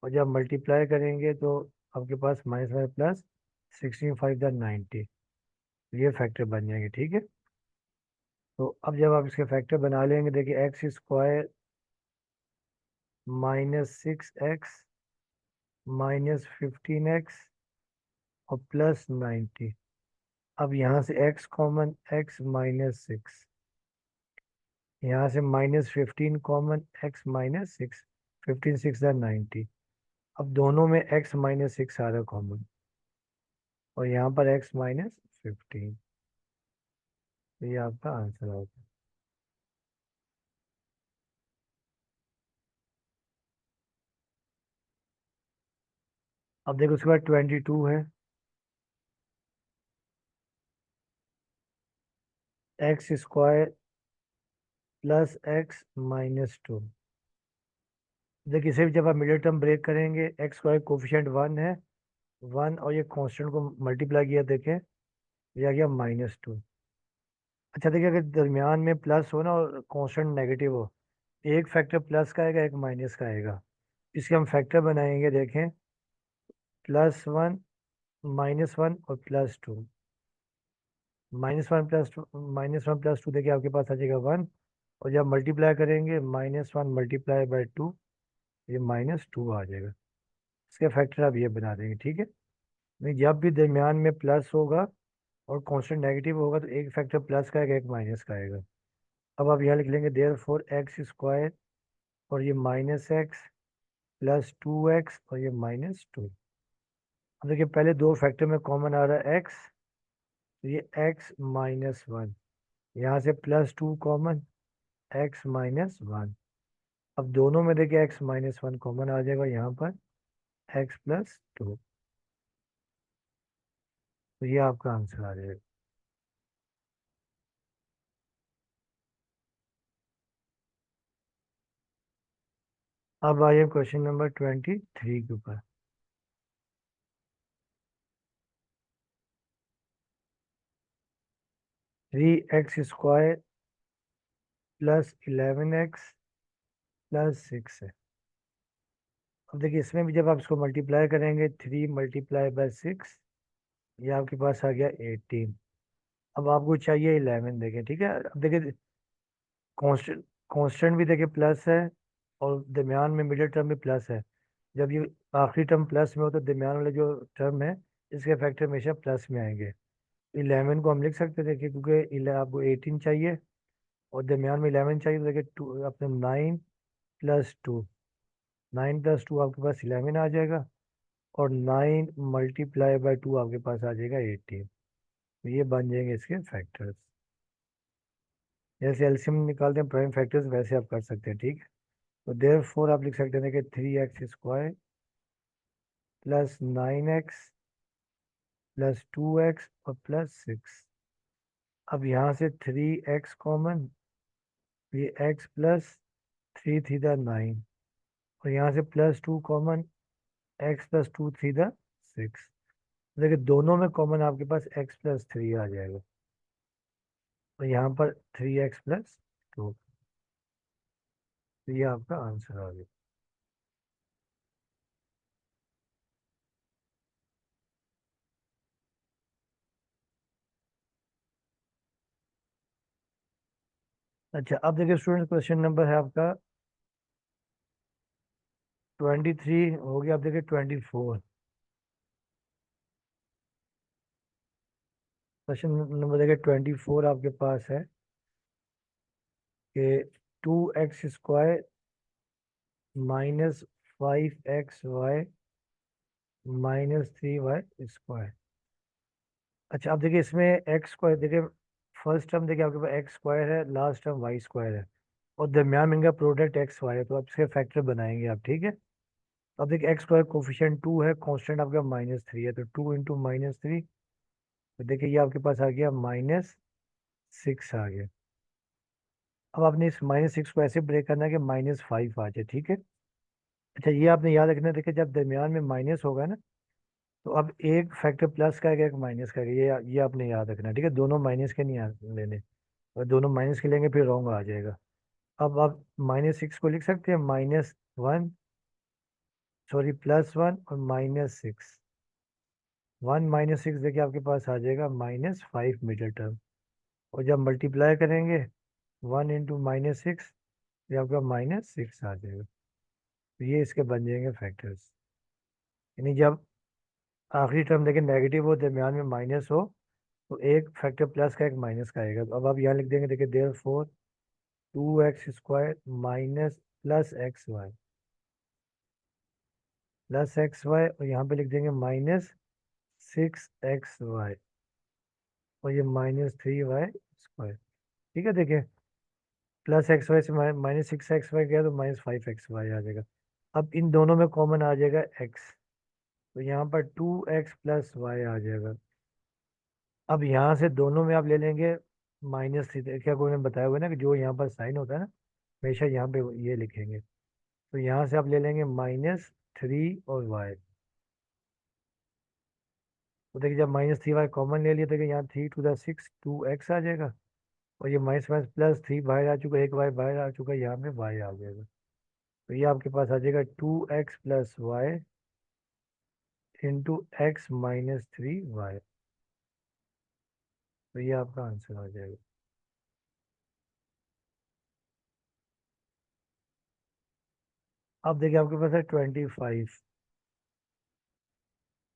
और जब मल्टीप्लाई करेंगे तो आपके पास -5 प्लस 16 5 × 90, ये फैक्टर बन जाएंगे। ठीक है, तो अब जब आप इसके फैक्टर बना लेंगे, देखिए x² -6x -15x और +90। अब यहाँ से x कॉमन, x-6, यहाँ से -15 कॉमन, x-6, 15 6 90। अब दोनों में x-6 आ रहा कॉमन और यहाँ पर x-15, तो ये आपका आंसर होगा। अब देखो उसके बाद 22 है, x² +x-2। देखिए इसे भी जब आप मिडिल टर्म ब्रेक करेंगे, x² कोफिशिएंट 1 है, 1 और ये कांस्टेंट को मल्टीप्लाई किया, देखें ये आ गया -2। अच्छा देखिए, अगर दरमियान में प्लस हो ना और कांस्टेंट नेगेटिव हो, एक फैक्टर प्लस का आएगा, एक माइनस का आएगा। इसके हम फैक्टर बनाएंगे, देखें +1 -1 और +2। -1 + 2 देखिए आपके पास आ जाएगा 1, और जब मल्टीप्लाई करेंगे -1 × 2, ये -2 आ जाएगा। इसके फैक्टर आप ये बना देंगे। ठीक है, नहीं जब भी दरमियान में प्लस होगा और कांस्टेंट नेगेटिव होगा तो एक फैक्टर प्लस का आएगा, एक माइनस का आएगा। अब आप यहाँ लिख लेंगे देयरफॉर x² और ये -x +2x और ये -2। अब देखिए पहले दो फैक्टर में कॉमन आ रहा है x, तो ये x-1, यहाँ से +2 कॉमन, x-1। अब दोनों में देखिए x-1 कॉमन आ जाएगा, यहाँ पर x +2, तो ये आपका आंसर आ जाएगा। अब आइए क्वेश्चन नंबर 23 के ऊपर। 3x² +11x +6 है। अब देखिए इसमें भी जब आप इसको मल्टीप्लाई करेंगे, 3 × 6, ये आपके पास आ गया 18। अब आपको चाहिए 11, देखें ठीक है। अब देखिए कांस्टेंट, कांस्टेंट भी देखिए प्लस है और दरमियान में मिडिल टर्म भी प्लस है। जब ये आखिरी टर्म प्लस में हो तो दरमियान वाले जो टर्म है इसके फैक्टर हमेशा प्लस में आएंगे। 11 को हम लिख सकते हैं, देखिए क्योंकि आपको 18 चाहिए और दरमियान में 11 चाहिए, तो देखिए टू अपने 9 + 2, 9 + 2 आपके पास 11 आ जाएगा, और 9 × 2 आपके पास आ जाएगा 18। तो ये बन जाएंगे इसके फैक्टर्स। जैसे एलसीएम निकालते हैं प्राइम फैक्टर्स, वैसे आप कर सकते हैं। ठीक है, तो देयरफॉर आप लिख सकते हैं कि 3x² +9x +2x और +6। अब यहाँ से 3x कॉमन, ये x +3 3 9, और यहाँ से +2 कॉमन, x +2 3 6। देखिए दोनों में कॉमन आपके पास x +3 आ जाएगा, और यहाँ पर 3x + 2, तो ये आपका आंसर आ गया। अच्छा अब देखिए स्टूडेंट, क्वेश्चन नंबर है आपका 23 हो गया। अब देखिए 24, क्वेश्चन नंबर देखिए 24 आपके पास है कि 2x² -5xy -3y²। अच्छा अब देखिए इसमें x², देखिए फर्स्ट टर्म देखिए आपके पास x² है, लास्ट टर्म y² है, और दरमियान में इनका प्रोडक्ट x y है, तो आप इसके फैक्टर बनाएंगे आप। ठीक है, अब देखिए x² कोफिशिएंट 2 है, कांस्टेंट आपका -3 है, तो 2 × -3, तो देखिए ये आपके पास आ गया -6 आ गया। अब आपने इस -6 को ऐसे ब्रेक करना है कि -5 आ जाए। ठीक है, अच्छा ये आपने याद रखना है, देखिए जब दरमियान में माइनस होगा ना, तो अब एक फैक्टर प्लस का आएगा, एक माइनस का आएगा, ये आपने याद रखना है। ठीक है, दोनों माइनस के नहीं लेने, और दोनों माइनस के लेंगे फिर रॉन्ग आ जाएगा। अब आप -6 को लिख सकते हैं -1 सॉरी +1 और -6, 1 -6 देखिए आपके पास आ जाएगा -5 मीटर टर्म। और जब मल्टीप्लाई करेंगे 1 इंटू -6, ये आपका -6 आ जाएगा। तो ये इसके बन जाएंगे फैक्टर्स। यानी जब आखिरी टर्म देखिए नेगेटिव हो, दरमियान में माइनस हो, तो एक फैक्टर प्लस का एक माइनस का आएगा। तो अब आप यहाँ लिख देंगे, देखिए therefore 2x² minus +xy +xy, और यहाँ पे लिख देंगे -6xy, और ये -3y²। ठीक है, देखिए +xy से -6xy गया तो -5xy आ जाएगा। अब इन दोनों में कॉमन आ जाएगा x, तो यहाँ पर 2x + y आ जाएगा। अब यहाँ से दोनों में आप ले लेंगे -3, क्या कोई ने बताया हुआ है ना कि जो यहाँ पर साइन होता है ना, हमेशा यहाँ पे ये लिखेंगे। तो यहाँ से आप ले लेंगे -3 और y। तो देखिए जब -3y कॉमन ले लिया, देखिए यहाँ 3 × 6 2x आ जाएगा, और ये माइनस माइनस +3 बाहर आ चुका है, एक y बाहर आ चुका है, यहाँ पे y आ जाएगा। तो ये आपके पास आ जाएगा 2x + y into x -3y। तो ये आपका आंसर आ जाएगा। अब देखिए आपके पास है 25,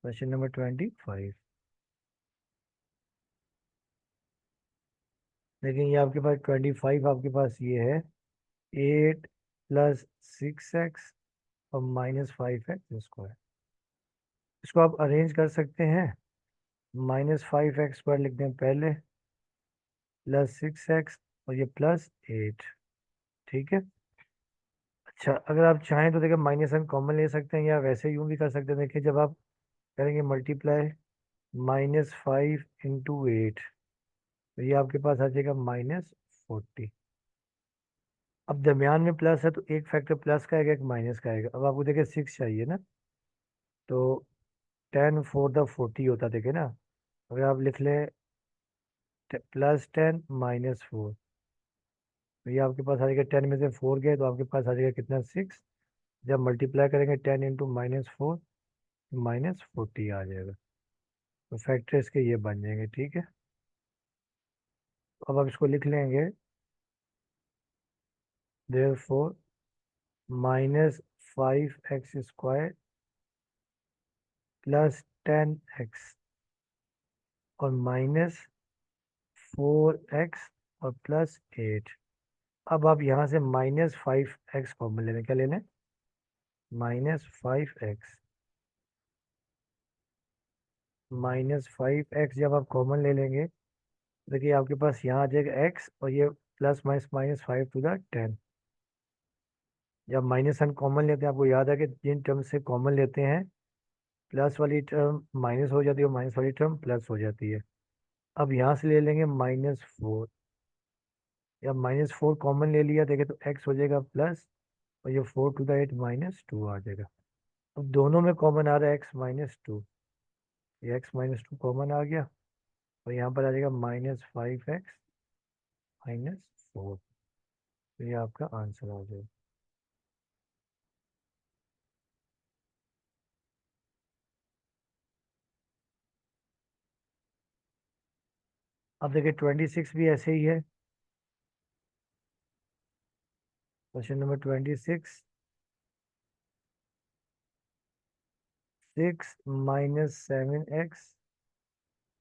क्वेश्चन नंबर 25। लेकिन ये आपके पास 25, आपके पास ये है 8 + 6x और -5x²। इसको आप अरेंज कर सकते हैं, -5x² लिखते हैं पहले, +6x, और ये +8। ठीक है। अच्छा, अगर आप चाहें तो देखिए -1 कॉमन ले सकते हैं, या वैसे यूं भी कर सकते हैं। देखिए जब आप करेंगे मल्टीप्लाई -5 इंटू 8, तो ये आपके पास आ जाएगा -40। अब दरमियान में प्लस है, तो एक फैक्टर प्लस का आएगा, एक माइनस का आएगा। अब आपको देखिए 6 चाहिए ना, तो 10 4 × 40 होता, देखिए ना। अगर आप लिख लें +10 -4, तो ये आपके पास आ जाएगा, 10 में से 4 गए तो आपके पास आ जाएगा कितना, 6। जब मल्टीप्लाई करेंगे 10 इंटू -4, -40 आ जाएगा। तो फैक्टर इसके ये बन जाएंगे। ठीक है, तो अब आप इसको लिख लेंगे, देयरफॉर -5x² +10x और -4x और +8। अब आप यहाँ से -5x कॉमन लेने, क्या लेना है, -5x। -5x जब आप कॉमन ले लेंगे, देखिए आपके पास यहाँ आ जाएगा x, और ये +−5 × 10। जब -1 कॉमन लेते हैं, आपको याद है कि जिन टर्म से कॉमन लेते हैं, प्लस वाली टर्म माइनस हो जाती है और माइनस वाली टर्म प्लस हो जाती है। अब यहाँ से ले लेंगे -4, या -4 कॉमन ले लिया, देखिए तो x हो जाएगा प्लस, और ये 4 × 8 -2 आ जाएगा। अब दोनों में कॉमन आ रहा है x-2, ये x-2 कॉमन आ गया, और यहाँ पर आ जाएगा -5x -4। तो ये आपका आंसर आ जाएगा। अब देखिए 26 भी ऐसे ही है। Question number 26, 6 -7x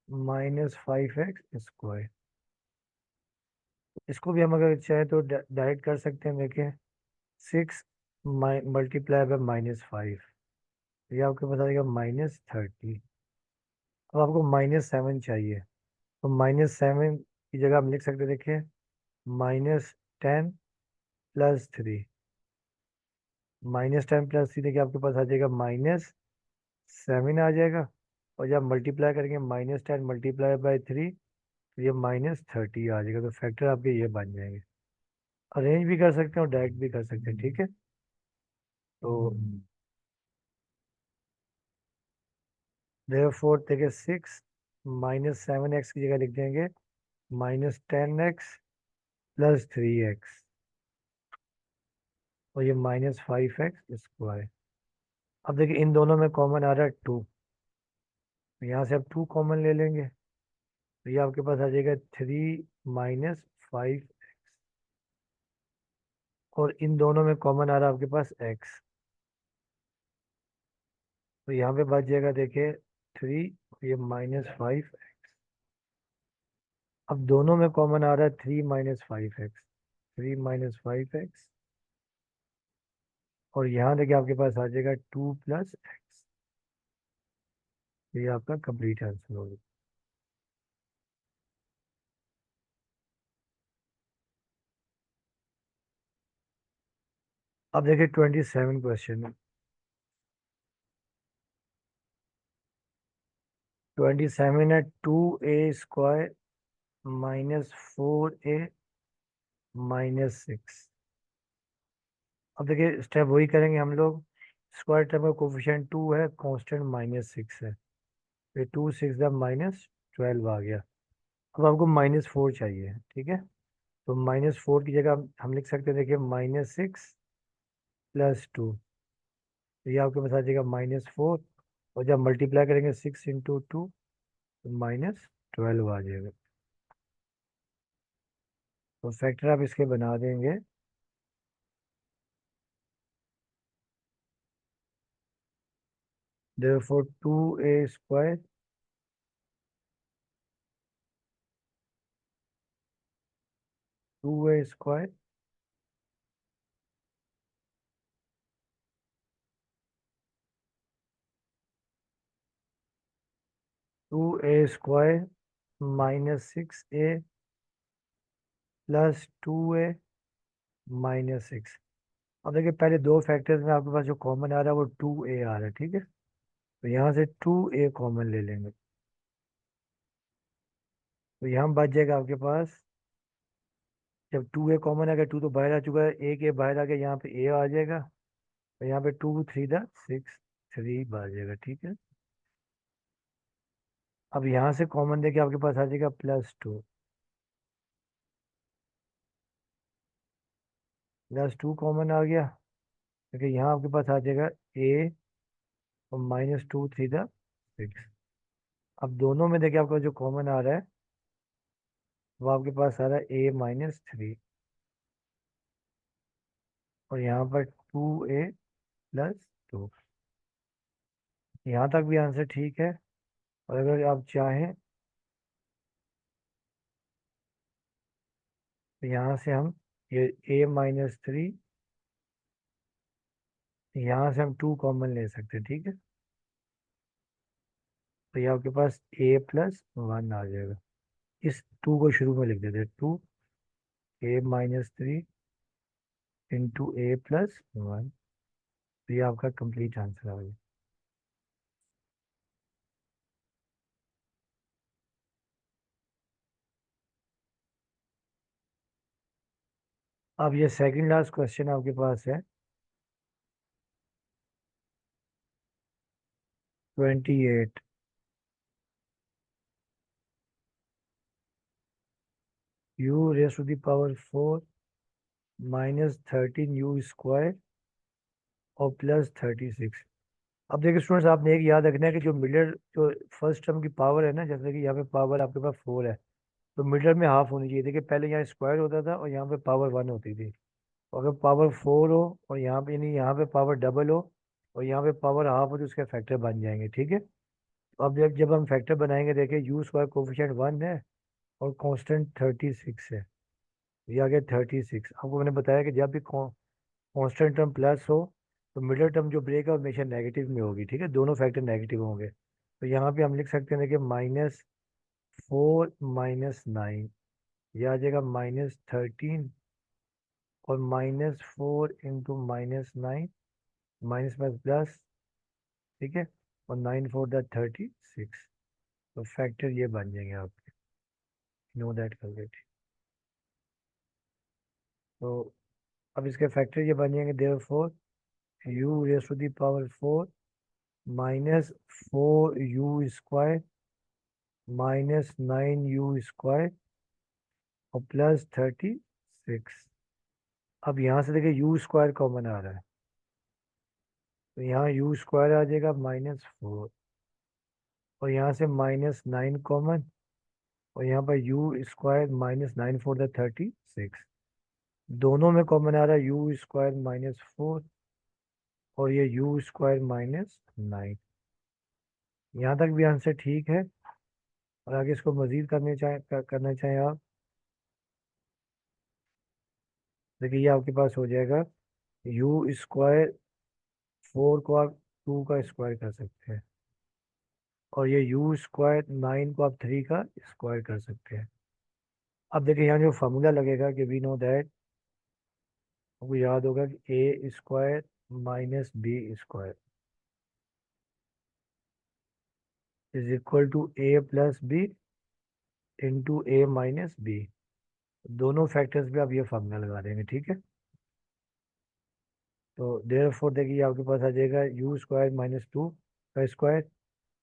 -5x²। इसको भी हम अगर चाहें तो डायरेक्ट कर सकते हैं। देखिए 6 मल्टीप्लाई बाय -5, ये आपके पास आ जाएगा -30। अब आपको -7 चाहिए, तो -7 की जगह हम लिख सकते हैं, देखिए -10 + 3, -10 + 3, देखिए आपके पास आ जाएगा -7 आ जाएगा। और जब मल्टीप्लाई करेंगे -10 मल्टीप्लाई बाय 3, तो ये -30 आ जाएगा। तो फैक्टर आपके ये बन जाएंगे। अरेंज भी कर सकते हैं और डायरेक्ट भी कर सकते हैं। ठीक है, तो देयरफॉर देखिए 6 -7x की जगह लिख देंगे -10x + 3x, और ये -5x²। अब देखिए इन दोनों में कॉमन आ रहा है 2, यहाँ से आप 2 कॉमन ले लेंगे तो ये आपके पास आ जाएगा 3 - 5, और इन दोनों में कॉमन आ रहा है आपके पास x, तो यहाँ पे बच जाएगा देखिए 3, ये -5। अब दोनों में कॉमन आ रहा है 3 - 5x, 3 - 5x, और यहाँ देखिए आपके पास आ जाएगा 2 + x। ये आपका कंप्लीट आंसर होगा। अब देखिए 27 क्वेश्चन है। 27 है 2a² -4a - 6। अब देखिए स्टेप वही करेंगे हम लोग। स्क्वायर टर्म का कोफिशिएंट 2 है, कांस्टेंट -6 है, ये 2 6 -12 आ गया। अब आपको -4 चाहिए, ठीक है। तो -4 की जगह हम लिख सकते हैं देखिए -6 + 2, तो ये आपके पास आ जाएगा -4, और जब मल्टीप्लाई करेंगे 6 × 2 तो -12 आ जाएगा। तो फैक्टर आप इसके बना देंगे। therefore 2a² 2a² 2a² -6a + 2a - 6। अब देखिए पहले दो फैक्टर्स में आपके पास जो कॉमन आ रहा है वो 2a आ रहा है, ठीक है। तो यहाँ से 2a कॉमन ले लेंगे, तो यहाँ बच जाएगा आपके पास। जब 2a कॉमन आ गया, 2 तो बाहर आ चुका है, एक ए बाहर आ गया, यहाँ पे a आ जाएगा, तो यहाँ पे 2 3 6 3 आ जाएगा, ठीक है। अब यहाँ से कॉमन देके आपके पास आ जाएगा +2, +2 कॉमन आ गया, क्योंकि यहाँ आपके पास आ जाएगा a, और -2 3 6। अब दोनों में देखिए आपका जो कॉमन आ रहा है वो आपके पास आ रहा है a - 3, और यहाँ पर 2a + 2। यहाँ तक भी आंसर ठीक है। और अगर आप चाहें तो यहाँ से हम ये a - 3, यहाँ से हम 2 कॉमन ले सकते हैं, ठीक है। तो ये आपके पास a + 1 आ जाएगा। इस 2 को शुरू में लिख देते हैं, 2a - 3 × a + 1। तो ये आपका कंप्लीट आंसर आ गया। अब ये सेकंड लास्ट क्वेश्चन आपके पास है 28। u⁴ -13u² और +36। अब देखिए स्टूडेंट्स, आपने एक याद रखना है कि जो मिडल, जो फर्स्ट टर्म की पावर है ना, जैसे कि यहाँ पे पावर आपके पास 4 है, तो मिडल में हाफ होनी चाहिए। देखिए पहले यहाँ स्क्वायर होता था और यहाँ पे पावर 1 होती थी। और अगर पावर 4 हो और यहाँ पे, यानी यहाँ पे पावर डबल हो और यहाँ पे पावर हाफ हो, तो उसके फैक्टर बन जाएंगे, ठीक है। तो अब जब जब हम फैक्टर बनाएंगे, देखिए u² कोफिशिएंट 1 है और कांस्टेंट 36 है। ये आ गया 36। आपको मैंने बताया कि जब भी कांस्टेंट टर्म प्लस हो तो मिडिल टर्म जो ब्रेक है वो हमेशा नेगेटिव में होगी, ठीक है, दोनों फैक्टर नेगेटिव होंगे। तो यहाँ पे हम लिख सकते हैं देखिए -4 - 9, यह आ जाएगा -13, और -4 × -9, माइनस प्लस प्लस, ठीक है, और 9 4 36। तो फैक्टर ये बन जाएंगे आपके, नो दैट कर लेते। तो अब इसके फैक्टर ये बन जाएंगे, देयरफॉर u⁴ -4u² -9u² और +36। अब यहाँ से देखिए u² कॉमन आ रहा है, तो यहाँ यू स्क्वायर आ जाएगा -4, और यहाँ से -9 कॉमन, और यहाँ पर यू स्क्वायर -9 फोर द 36, दोनों में कॉमन आ रहा है यू स्क्वायर -4, और ये यू स्क्वायर -9। यहाँ तक भी आंसर ठीक है। और आगे इसको मजीद करना चाहें आप, देखिए ये आपके पास हो जाएगा यू स्क्वायर 4 को आप 2 का स्क्वायर कर सकते हैं, और ये यू स्क्वायर 9 को आप 3 का स्क्वायर कर सकते हैं। अब देखिए यहाँ जो फार्मूला लगेगा कि वी नो दैट, आपको याद होगा कि A square minus B square is equal to A plus B into A minus B. दोनों फैक्टर्स पे आप ये फार्मूला लगा देंगे, ठीक है। तो देयरफॉर देखिए आपके पास आ जाएगा यू स्क्वायर -2 का स्क्वायर,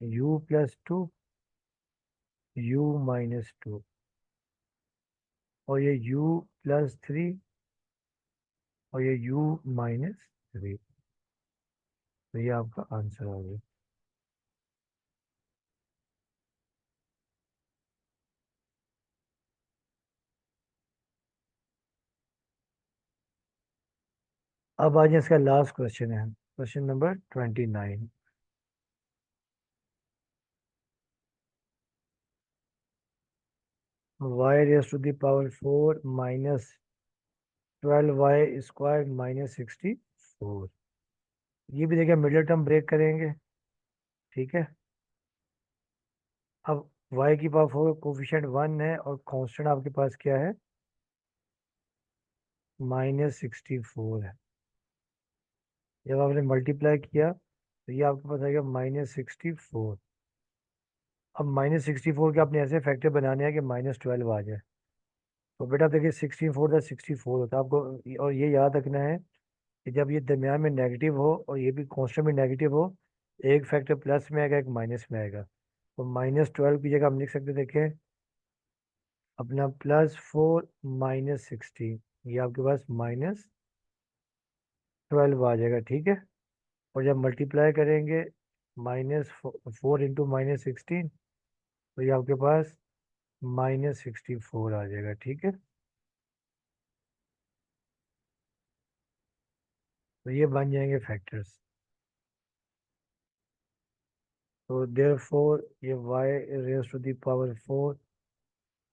यू +2, यू -2, और ये u +3, और ये u -3। तो ये आपका आंसर आ गया। अब आज इसका लास्ट क्वेश्चन है, क्वेश्चन नंबर 29। y⁴ -12y² -64। ये भी देखिए मिडिल टर्म ब्रेक करेंगे, ठीक है। अब y⁴ कोफिशिएंट 1 है, और कांस्टेंट आपके पास क्या है, -64 है। जब आपने मल्टीप्लाई किया तो ये आपके पास आएगा -64। अब -64 के आपने ऐसे फैक्टर बनाने हैं कि -12 आ जाए। तो बेटा देखिए 64 होता है आपको, और ये याद रखना है कि जब ये दरमियान में नेगेटिव हो और ये भी कांस्टेंट में नेगेटिव हो, एक फैक्टर प्लस में आएगा, एक माइनस में आएगा। तो -12 की जगह हम लिख सकते, देखें अपना +4 -16, ये आपके पास -12 आ जाएगा, ठीक है। और जब मल्टीप्लाई करेंगे -4 इंटू -16, तो ये आपके पास -64 आ जाएगा, ठीक है। तो ये बन जाएंगे फैक्टर्स। तो देयरफॉर ये y⁴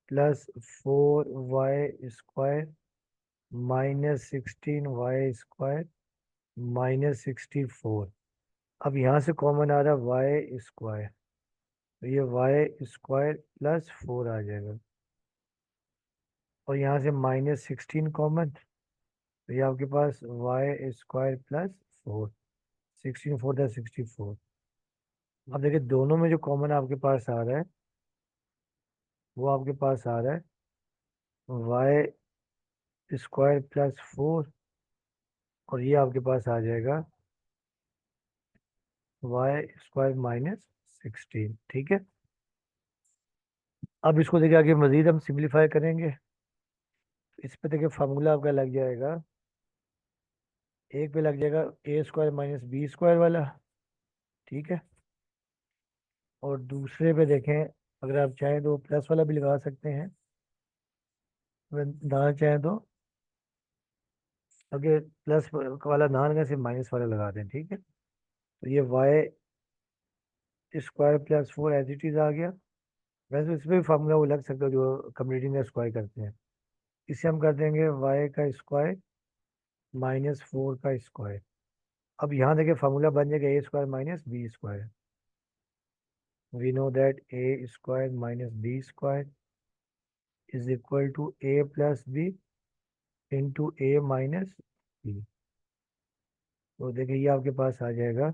+4y² -16y² -64। अब यहाँ से कॉमन आ रहा है y², तो ये y² +4 आ जाएगा, और यहाँ से -16 कॉमन, तो ये आपके पास y² +4, 16 4 × 64। अब देखिए दोनों में जो कॉमन आपके पास आ रहा है, वो आपके पास आ रहा है y² +4, और ये आपके पास आ जाएगा y² -16, ठीक है। अब इसको देखिए आगे मजीद हम सिंप्लीफाई करेंगे। इस पे देखिए फार्मूला आपका लग जाएगा, एक पे लग जाएगा a² - b² वाला, ठीक है। और दूसरे पे देखें, अगर आप चाहें तो प्लस वाला भी लगा सकते हैं, अगर ना चाहें तो अगर प्लस वाला ना लगा, सिर्फ माइनस वाला लगा दें, ठीक है। तो ये y² +4 एज इट इज आ गया। वैसे इसमें भी फार्मूला वो लग सकता है जो कम्युनिटी में स्क्वायर करते हैं। इसे हम कर देंगे y² -4 अब यहाँ देखिए फार्मूला बन जाएगा a² - b²। We know that a² - b² is equal to a + b into a - b। तो देखिए ये आपके पास आ जाएगा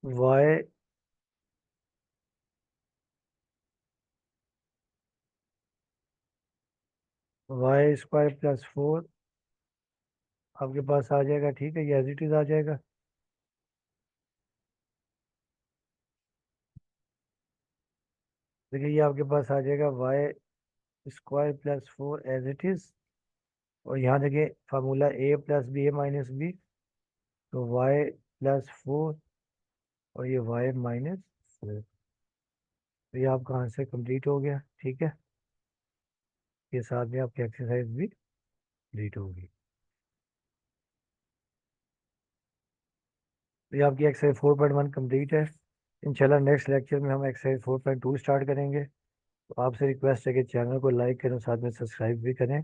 y y² +4 आपके पास आ जाएगा, ठीक है, ये एज इट इज आ जाएगा। देखिए ये आपके पास आ जाएगा y² +4 एज इट इज, और यहाँ देखिए formula a plus B A minus B, तो y प्लस 4 और ये y माइनस 4। तो ये आपका आंसर कंप्लीट हो गया। ठीक है, ये साथ में आपकी एक्सरसाइज भी कंप्लीट होगी। तो ये आपकी एक्सरसाइज 4.1 कंप्लीट है। इंशाल्लाह नेक्स्ट लेक्चर में हम एक्सरसाइज 4.2 स्टार्ट करेंगे। तो आपसे रिक्वेस्ट है कि चैनल को लाइक करें, साथ में सब्सक्राइब भी करें।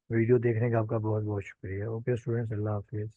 वीडियो देखने का आपका बहुत बहुत शुक्रिया। ओके स्टूडेंट्स, अल्लाह हाफिज़।